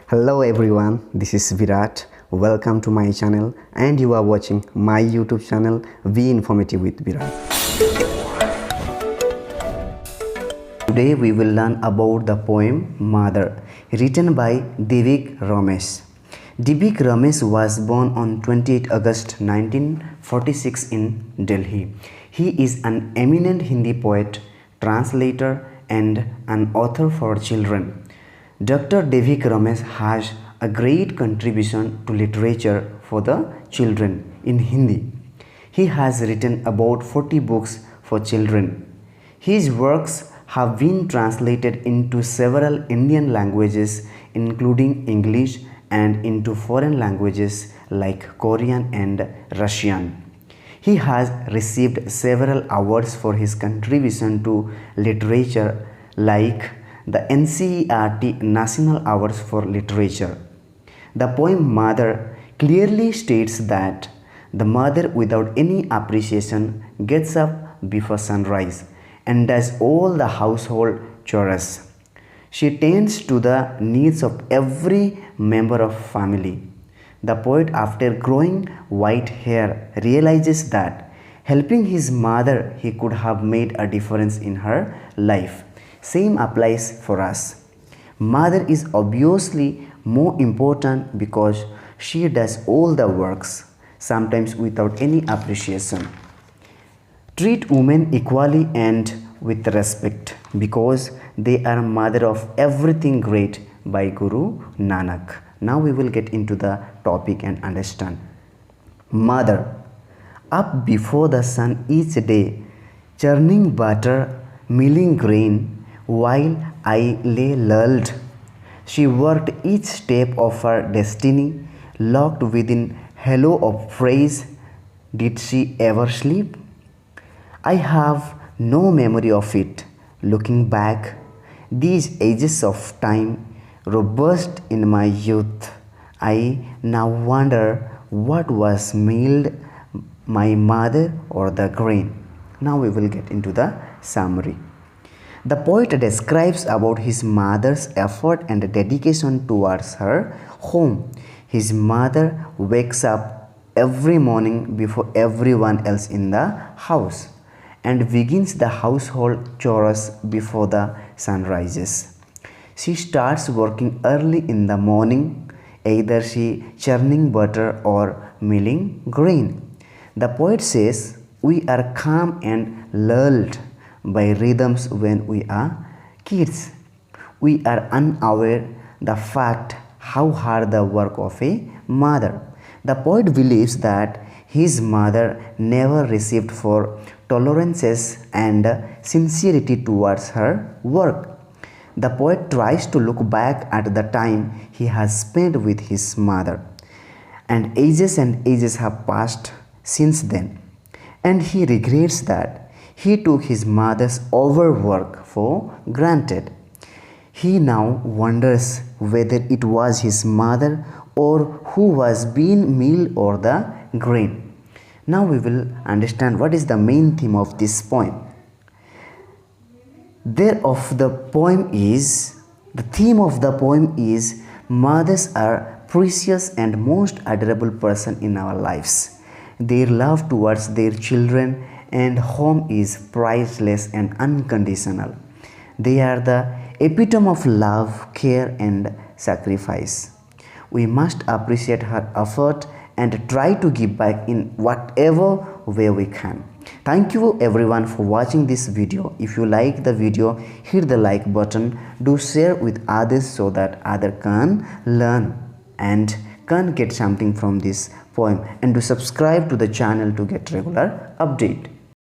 Hello everyone, this is Virat. Welcome to my channel and you are watching my YouTube channel Be Informative with Virat. Today we will learn about the poem Mother, written by Devik Ramesh. Devik Ramesh was born on 28 August 1946 in Delhi. He is an eminent Hindi poet, translator and an author for children. Dr. Devik Ramesh has a great contribution to literature for the children in Hindi. He has written about 40 books for children. His works have been translated into several Indian languages including English and into foreign languages like Korean and Russian. He has received several awards for his contribution to literature like the NCERT National Awards for Literature. The poem Mother clearly states that the mother without any appreciation gets up before sunrise and does all the household chores. She tends to the needs of every member of family. The poet, after growing white hair, realizes that helping his mother he could have made a difference in her life. Same applies for us. Mother is obviously more important because she does all the works, sometimes without any appreciation. Treat women equally and with respect because they are mother of everything great by Guru Nanak. Now we will get into the topic and understand. Mother, up before the sun each day, churning butter, milling grain, while I lay lulled, she worked each step of her destiny, locked within halo of praise. Did she ever sleep? I have no memory of it. Looking back, these ages of time, robust in my youth, I now wonder what was milled, my mother or the grain. Now we will get into the summary. The poet describes about his mother's effort and dedication towards her home. His mother wakes up every morning before everyone else in the house and begins the household chores before the sun rises. She starts working early in the morning, either she churning butter or milling grain. The poet says, we are calm and lulled by rhythms when we are kids. We are unaware the fact how hard the work of a mother. The poet believes that his mother never received for tolerances and sincerity towards her work. The poet tries to look back at the time he has spent with his mother, and ages have passed since then, and he regrets that he took his mother's overwork for granted. He now wonders whether it was his mother or who was being milled or the grain. Now we will understand what is the main theme of this poem. The theme of the poem is mothers are precious and most adorable person in our lives. Their love towards their children and home is priceless and unconditional. They are the epitome of love, care and sacrifice. We must appreciate her effort and try to give back in whatever way we can. Thank you everyone for watching this video. If you like the video, hit the like button. Do share with others so that others can learn and can get something from this poem, and do subscribe to the channel to get regular update.